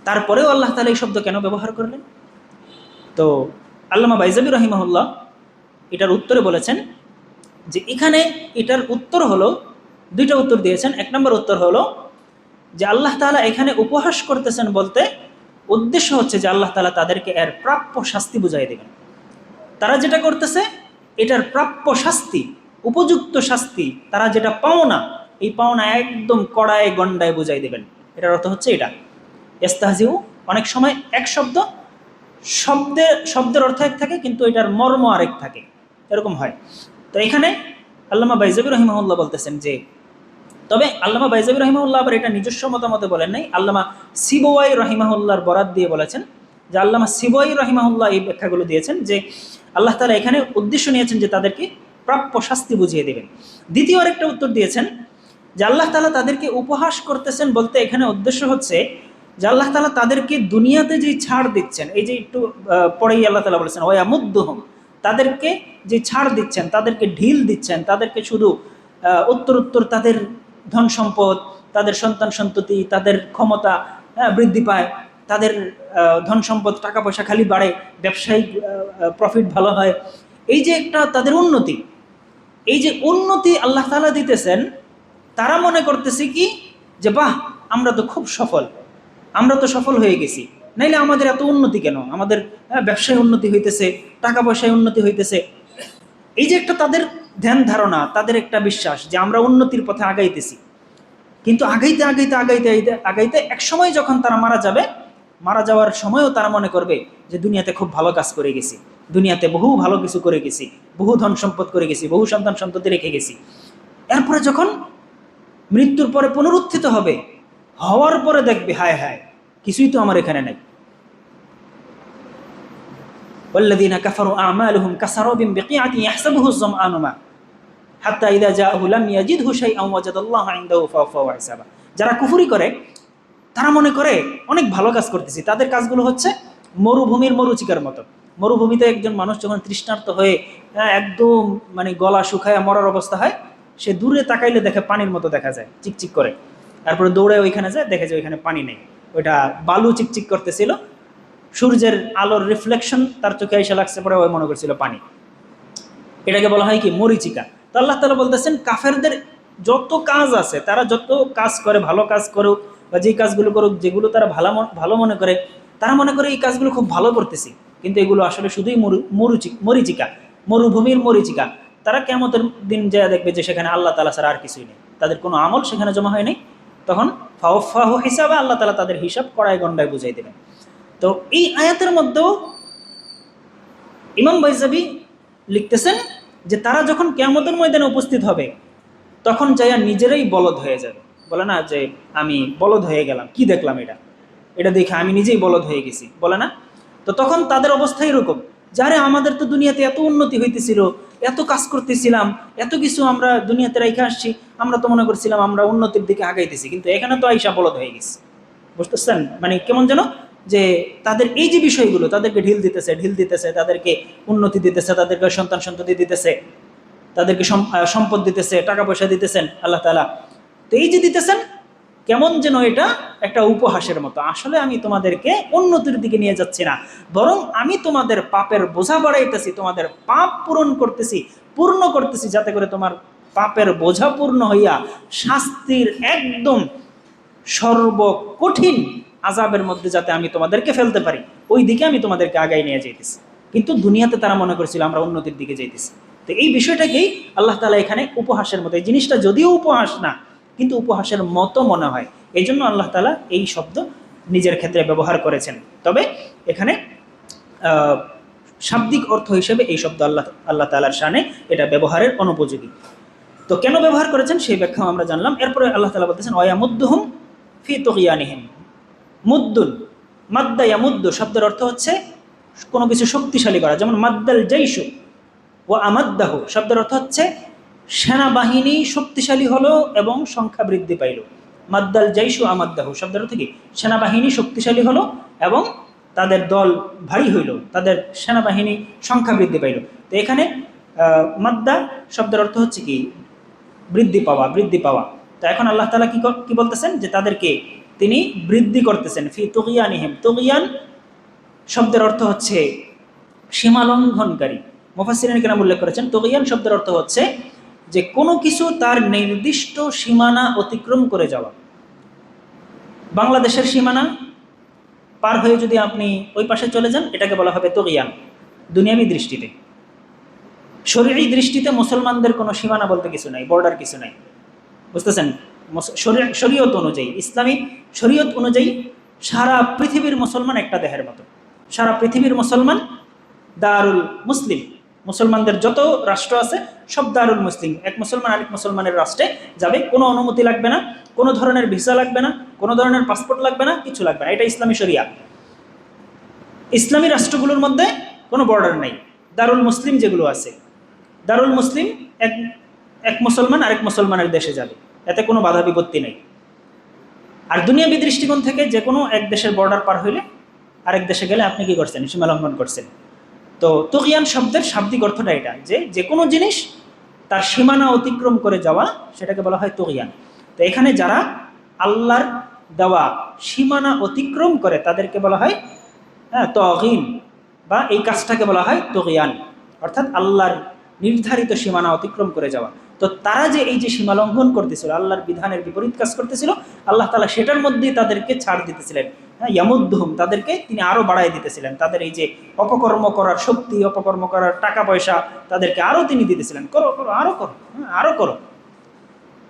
তারপরেও আল্লাহ তাআলা এই শব্দ কেন ব্যবহার করলেন? তো আল্লামা বাইজাবি রাহিমাহুল্লাহ এটার উত্তরে বলেছেন যে এখানে এটার উত্তর হলো, দুইটা উত্তর দিয়েছেন। 1 নম্বর উত্তর হলো যে আল্লাহ তাআলা এখানে উপহাস করতেছেন বলতে উদ্দেশ্য হচ্ছে যে আল্লাহ তাআলা তাদেরকে এর প্রাপ্য শাস্তি বুঝাই দেবেন। তারা যেটা করতেছে এটার প্রাপ্য শাস্তি, উপযুক্ত শাস্তি, তারা যেটা পাওনা, এই পাওনা একদম কড়ায় গন্ডায় বুঝাই দেবেন। এটার অর্থ হচ্ছে এটা। ইস্তাহজিউ অনেক সময় এক শব্দের অর্থ এক থাকে কিন্তু এটার মর্ম আরেক থাকে, এরকম হয়। তো এখানে আল্লামা বাইজাবি রাহিমাহুল্লাহ বলতেছেন যে, তবে আল্লামা বাইজাবি রাহিমাহুল্লাহ আবার এটা নিজস্ব মতামতে বলেন নাই, আল্লামা সিবওয়াই রাহিমাহুল্লাহর বরাত দিয়ে বলেছেন যে, আল্লামা সিবওয়াই রাহিমাহুল্লাহ এই ব্যাখ্যাগুলো দিয়েছেন যে আল্লাহ তাআলা এখানে উদ্দেশ্য নিয়েছেন যে তাদেরকে প্রাপ্য শাস্তি বুঝিয়ে দেবেন। দ্বিতীয় আরেকটা উত্তর দিয়েছেন যে আল্লাহ তাআলা তাদেরকে উপহাস করতেছেন বলতে এখানে উদ্দেশ্য হচ্ছে যে আল্লাহ তাআলা তাদেরকে দুনিয়াতে যেই ছাড় দিচ্ছেন, এই যে একটু পরেই আল্লাহ তাআলা বলেছেন ওয়া ইয়ামুদ্দুহুম, তাদেরকে যে ছাড় দিচ্ছেন, তাদেরকে ঢিল দিচ্ছেন, তাদেরকে শুধু উত্তর তাদের ধন সম্পদ, তাদের সন্তান সন্ততি, তাদের ক্ষমতা বৃদ্ধি পায়, তাদের ধন সম্পদ টাকা পয়সা খালি বাড়ে, ব্যবসায়িক প্রফিট ভালো হয়, এই যে একটা তাদের উন্নতি, এই যে উন্নতি আল্লাহ তাআলা দিতেছেন, তারা মনে করতেছে কি যে বাহ, আমরা তো খুব সফল, আমরা তো সফল হয়ে গেছি, নাইলে আমাদের এত উন্নতি কেন, আমাদের ব্যবসায় উন্নতি হইতেছে, টাকা পয়সায় উন্নতি হইতেছে। এই যে একটা তাদের ধ্যান ধারণা, তাদের একটা বিশ্বাস যে আমরা উন্নতির পথে আগাইতেছি। কিন্তু আগাইতে আগাইতে আগাইতে আগাইতে এক সময় যখন তারা মারা যাবে, মারা যাওয়ার সময়ও তারা মনে করবে যে দুনিয়াতে খুব ভালো কাজ করে গেছি, দুনিয়াতে বহু ভালো কিছু করে গেছি, বহু ধন সম্পদ করে গেছি, বহু সন্তান সন্ততি রেখে গেছি। এরপরে যখন মৃত্যুর পরে পুনরুত্থিত হবে, হওয়ার পরে দেখবে হায় হায়, কিছুই তো আমার এখানে নাই। والذين كفروا أعمالهم كسراب بقيعة يحسبه الظمآن ماء حتى إذا جاءه لم يجده شيئا وجد الله عنده فوفاه حسابا। যারা কুফরি করে তারা মনে করে অনেক ভালো কাজ করতেছি, তাদের কাজগুলো হচ্ছে মরুভূমির মরুচিকার মতো। মরুভূমিতে একজন মানুষ যখন তৃষ্ণার্ত হয়ে একদম মানে গলা শুকায় মরার অবস্থা হয়, সে দূরে তাকাইলে দেখে পানির মতো দেখা যায়, চিকচিক করে। তারপরে দৌড়ে ওইখানে যায়, দেখে যে ওইখানে পানি নেই, ওইটা বালু চিকচিক করতেছিল, সূর্যের আলোর রিফ্লেকশন তার চোখে এসে লাগছে, পরে ওই মনে করছিল পানি। এটাকে বলা হয় কি মরিচিকা। তো আল্লাহ তাআলা বলতেছেন কাফেরদের যত কাজ আছে, তারা যত কাজ করে, ভালো কাজ করুক বা যে কাজগুলো করুক, যেগুলো তারা ভালো মনে করে, তারা মনে করে এই কাজগুলো খুব ভালো করতেছি, কিন্তু এগুলো আসলে শুধুই মরিচিকা, মরুভূমির মরিচিকা। তারা কিয়ামতের দিন যা দেখবে যে সেখানে আল্লাহ তাআলা ছাড়া আর কিছুই নেই, তাদের কোনো আমল সেখানে জমা হয় নাই। তখন ফাওফাহু হিসাবে আল্লাহ তাআলা তাদের হিসাব কড়ায় গন্ডায় বুঝাই দেবেন। তো এই আয়াতের মধ্যেও ইমাম বাইজাবি লিখতেছেন যে তারা যখন কিয়ামতের ময়দানে উপস্থিত হবে, তখন যাইয়া নিজেরাই বলদ হয়ে যাবে। বলে না যে আমি বলদ হয়ে গেলাম, কি দেখলাম এটা দেখে আমি নিজেই বলদ হয়ে গেছি, বলে না? তো তখন তাদের অবস্থা এরকম, যারে আমাদের তো দুনিয়াতে এত উন্নতি হইতেছিল, এত কাজ করতেছিলাম, এত কিছু আমরা দুনিয়াতে রেখে আসছি, আমরা তো মনে করছিলাম আমরা উন্নতির দিকে আগাইতেছি, কিন্তু এখানে তো আইসা বলদ হয়ে গেছি। বুঝতেছেন মানে কেমন যেন, যে তাদের এই যে বিষয়গুলো, তাদেরকে ঢিল দিতেছে, তাদেরকে উন্নতি দিতেছে, তাদেরকে সন্তান সন্ততি দিতেছে, তাদেরকে সম্পদ দিতেছে, টাকা পয়সা দিতেছেন আল্লাহ তাআলা। তো এই যে দিতেছেন, কেমন যেন এটা একটা উপহাসের মতো। আসলে আমি তোমাদেরকে উন্নতির দিকে নিয়ে যাচ্ছি না, বরং আমি তোমাদের পাপের বোঝা বাড়াইতেছি, তোমাদের পাপ পূর্ণ করতেছি, যাতে করে তোমার পাপের বোঝা পূর্ণ হইয়া শাস্তির একদম সর্বকঠিন আযাবের মধ্যে যাতে আমি তোমাদেরকে ফেলতে পারি, ওই দিকে আমি তোমাদেরকে আগাই নিয়ে যাইতেছি। কিন্তু দুনিয়াতে তারা মনে করেছিল আমরা উন্নতির দিকে যাইতেছি। তো এই বিষয়টাকেই আল্লাহ তাআলা এখানে উপহাসের মতো, এই জিনিসটা যদিও উপহাস না, কিন্তু উপহাসের মতো মনে হয়, এই জন্য আল্লাহ তাআলা এই শব্দ নিজের ক্ষেত্রে ব্যবহার করেছেন। তবে এখানে শাব্দিক অর্থ হিসেবে এই শব্দ আল্লাহ তাআলার শানে এটা ব্যবহারের অনুপযোগী। তো কেন ব্যবহার করেছেন সেই ব্যাখ্যাও আমরা জানলাম। এরপরে আল্লাহ তাআলা বলতেছেন ওয়ায়ামুদ্দুহুম ফি তুগয়ানিহিম। মুদ্দুন, মাদ্দা ইয়ামুদ্দু শব্দের অর্থ হচ্ছে কোনো কিছু শক্তিশালী করা, যেমন মাদ্দাল জাইশু ওয়া আমাদ্দাহু শব্দের অর্থ হচ্ছে সেনাবাহিনী শক্তিশালী হলো এবং সংখ্যা বৃদ্ধি পাইল। মাদ্দাল জাইশু আমাদ্দাহু শব্দের অর্থ কি? সেনাবাহিনী শক্তিশালী হলো এবং তাদের দল ভারী হইল, তাদের সেনাবাহিনী সংখ্যা বৃদ্ধি পাইল। তো এখানে মাদ্দা শব্দের অর্থ হচ্ছে কি? বৃদ্ধি পাওয়া। তো এখন আল্লাহ তাআলা কি বলতেছেন? যে তাদেরকে তিনি বৃদ্ধি করতেছেন। ফি তুগয়ানিহিম, তুগয়ান শব্দের অর্থ হচ্ছে সীমালঙ্ঘনকারী। মুফাসসিরিন কেরাম উল্লেখ করেছেন তুগয়ান শব্দের অর্থ হচ্ছে যে কোনো কিছু তার নির্দিষ্ট সীমানা অতিক্রম করে যাওয়া। বাংলাদেশের সীমানা পার হয়ে যদি আপনি ওই পাশে চলে যান, এটাকে বলা হবে তুগয়ান দুনিয়াবী দৃষ্টিতে। শরীয়ী দৃষ্টিতে মুসলমানদের কোনো সীমানা বলতে কিছু নাই, বর্ডার কিছু নাই, বুঝতেছেন? শরীয়ত অনুযায়ী, ইসলামী শরীয়ত অনুযায়ী সারা পৃথিবীর মুসলমান একটা দেহের মতো। সারা পৃথিবীর মুসলমান দারুল মুসলিম, মুসলমানদের যত রাষ্ট্র আছে সব দারুল মুসলিম। এক মুসলমান আরেক মুসলমানের রাষ্ট্রে যাবে, কোনো অনুমতি লাগবে না, কোনো ধরনের ভিসা লাগবে না, কোনো ধরনের পাসপোর্ট লাগবে না, কিছু লাগবে না। এটা ইসলামী শরিয়া। ইসলামী রাষ্ট্রগুলোর মধ্যে কোনো বর্ডার নেই। দারুল মুসলিম যেগুলো আছে, দারুল মুসলিম এক মুসলমান আরেক মুসলমানের দেশে যাবে, এতে কোনো বাধা বিপত্তি নেই। আর দুনিয়াবী দৃষ্টিকোণ থেকে যে কোনো এক দেশের বর্ডার পার হইলে আরেক দেশে গেলে আপনি কি করছেন? সীমা লঙ্ঘন করছেন। তো তো তুগিয়ান শব্দের শাব্দিক অর্থটা এটা, যে যে কোনো জিনিস তার সীমানা অতিক্রম করে যাওয়া, সেটাকে বলা হয় তুগিয়ান। তো এখানে যারা আল্লাহর দেওয়া সীমানা অতিক্রম করে তাদেরকে বলা হয় তাগীন, বা এই কাজটাকে বলা হয় তুগিয়ান, অর্থাৎ আল্লাহর নির্ধারিত সীমানা অতিক্রম করে যাওয়া। তো তারা যে এই যে সীমা লঙ্ঘন করতেছিল, আল্লাহর বিধানের বিপরীত কাজ করতেছিল, আল্লাহ তাআলা সেটার মধ্যেই তাদেরকে ছাড় দিতেছিলেন। ইয়ামুদ্দুহুম, তাদেরকে তিনি আরো বাড়াই দিতেছিলেন। তাদের এই যে অপকর্ম করার শক্তি, অপকর্ম করার টাকা পয়সা, তাদেরকে আরো তিনি দিতেছিলেন, করো করো আরো করো, আরো করো।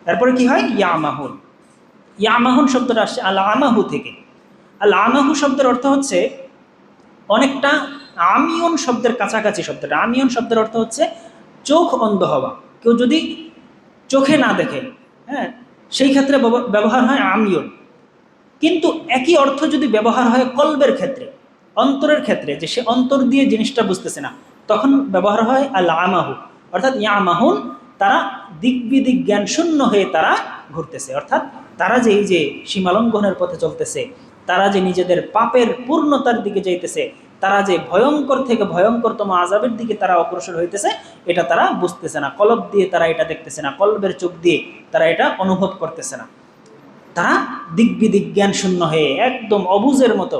তারপরে কি হয়, ইয়ামাহুন। ইয়ামাহুন শব্দটা আসছে আল আমাহু থেকে। আল আমাহু শব্দের অর্থ হচ্ছে অনেকটা আমিয়ন শব্দের কাছাকাছি শব্দটা। আমিয়ন শব্দের অর্থ হচ্ছে চোখ অন্ধ হওয়া। কেউ যদি চোখে না দেখে, সেই ক্ষেত্রে ব্যবহার হয় আমিয়ন। কিন্তু একই অর্থ যদি ব্যবহার হয় কলবের ক্ষেত্রে, অন্তরের ক্ষেত্রে, যে সে অন্তর দিয়ে জিনিসটা বুঝতেছে না, তখন ব্যবহার হয় আল আমাহু। অর্থাৎ ইয়ামাহুন, তারা দিক বিদিক জ্ঞান শূন্য হয়ে তারা ঘুরতেছে। অর্থাৎ তারা যে এই যে সীমালঙ্ঘনের পথে চলতেছে, তারা যে নিজেদের পাপের পূর্ণতার দিকে যাইতেছে, তারা যে ভয়ঙ্কর থেকে ভয়ঙ্করতম আযাবের দিকে তারা অগ্রসর হইতেছে, এটা তারা বুঝতেছে না। কলব দিয়ে তারা এটা দেখতেছে না, কলবের চোখ দিয়ে তারা এটা অনুভব করতেছে না। তারা দিক বিদিক জ্ঞান শূন্য হয়ে একদম অবুঝের মতো,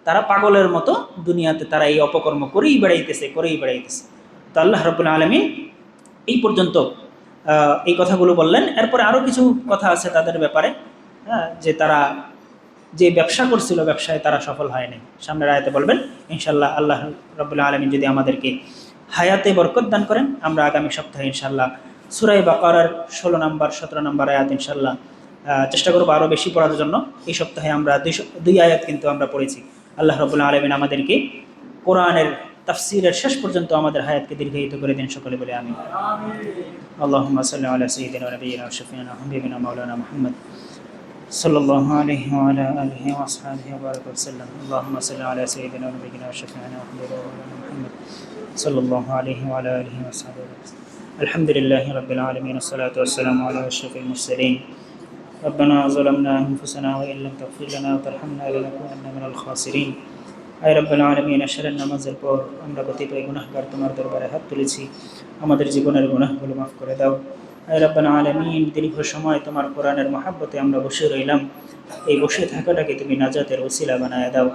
তারা পাগলের মতো দুনিয়াতে তারা এই অপকর্ম করেই বেড়াইতেছে। তো আল্লাহ রাব্বুল আলামিন এই পর্যন্ত এই কথাগুলো বললেন। এরপরে আরও কিছু কথা আছে তাদের ব্যাপারে, যে তারা যে ব্যবসা করছিল, ব্যবসায় তারা সফল হয়নি। সামনের আয়াতে বলবেন ইনশাল্লাহ। আল্লাহ রাব্বুল আলামিন যদি আমাদেরকে হায়াতে বরকত দান করেন, আমরা আগামী সপ্তাহে ইনশাল্লাহ সূরা বাকারার 16 নম্বর 17 নম্বর আয়াত ইনশাল্লাহ চেষ্টা করবো আরও বেশি পড়ার জন্য। এই সপ্তাহে আমরা 2 আয়াত কিন্তু আমরা পড়েছি। আল্লাহ রাব্বুল আলামিন আমাদেরকে কোরআনের তাফসীরের শেষ পর্যন্ত আমাদের হায়াতকে দীর্ঘায়িত করে দিন, সকলে বলে আমিন। আল্লাহুম্মা সাল্লি আলা সাইয়্যিদিনা ওয়া নাবিয়িনা ওয়া শাফিঈনা হাবিবিনা মাওলানা মুহাম্মদ সাল্লাল্লাহু আলাইহি ওয়া আলা আলিহি ওয়া আসহাবিহি ওয়া বারাকা ওয়া সাল্লাম। আল্লাহুম্মা সাল্লি আলা সাইয়্যিদিনা ওয়া নাবিয়িনা ওয়া শাফিঈনা হাবিবিনা মাওলানা মুহাম্মদ সাল্লাল্লাহু আলাইহি ওয়া আলা আলিহি ওয়া আসহাবিহি। আলহামদুলিল্লাহি রাব্বিল আলামিন, আসসালাতু ওয়াসসালামু আলা আশরাফিল মুরসালিন। ربنا ظلمنا أنفسنا وإن لم تغفر لنا وترحمنا لنكونن من الخاسرين। আয় রব্বুল আলামিন, আশরের নামাজের পর আমরা কতিপয় গুনাহগার তোমার দরবারে হাত তুলেছি, আমাদের জীবনের গুনাহগুলো মাফ করে দাও। আয় রব্বুল আলামিন, দীর্ঘ সময় তোমার কোরআনের মহব্বতে আমরা বসে রইলাম, এই বসে থাকাটাকে তুমি নাজাতের ওসিলা বানায় দাও।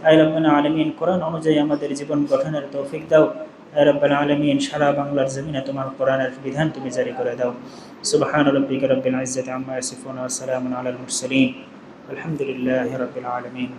আয় রব্বুল আলামিন, কোরআন অনুযায়ী আমাদের জীবন গঠনের তৌফিক দাও। আয় রব্বুল আলামিন, সারা বাংলার জমিনে তোমার কোরআনের বিধান তুমি জারি করে দাও। সুবহান রাব্বিকা রাব্বিল ইজ্জাতি আম্মা ইয়াসিফুন ওয়া সালামুন আলাল মুরসালিন, আলহামদুলিল্লাহি রাব্বিল আলামিন।